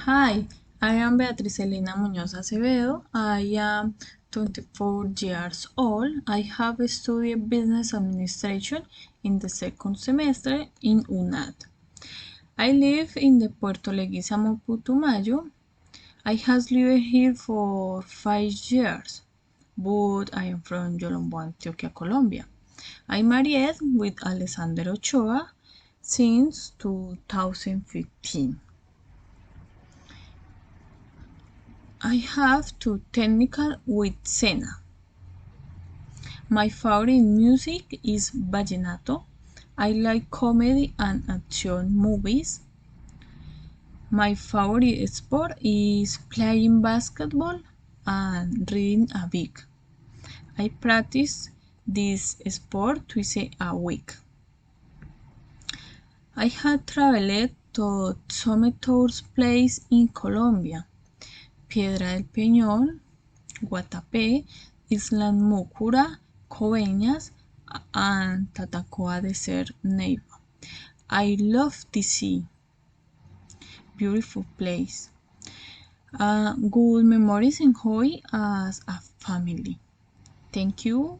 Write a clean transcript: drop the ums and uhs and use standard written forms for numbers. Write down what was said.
Hi, I am Beatriz Elena Muñoz Acevedo. I am 24 years old. I have studied business administration in the second semester in UNAD. I live in the Puerto Leguízamo, Putumayo. I have lived here for 5 years, but I am from Yolombo, Antioquia, Colombia. I married with Alexander Ochoa since 2015. I have two technical with Sena. My favorite music is vallenato. I like comedy and action movies. My favorite sport is playing basketball and reading a book. I practice this sport twice a week. I have traveled to some tourist places in Colombia: Piedra del Peñol, Guatapé, Isla Mucura, Coveñas, and Tatacoa Desert Neighbor. I love the sea. Beautiful place. Good memories and joy as a family. Thank you.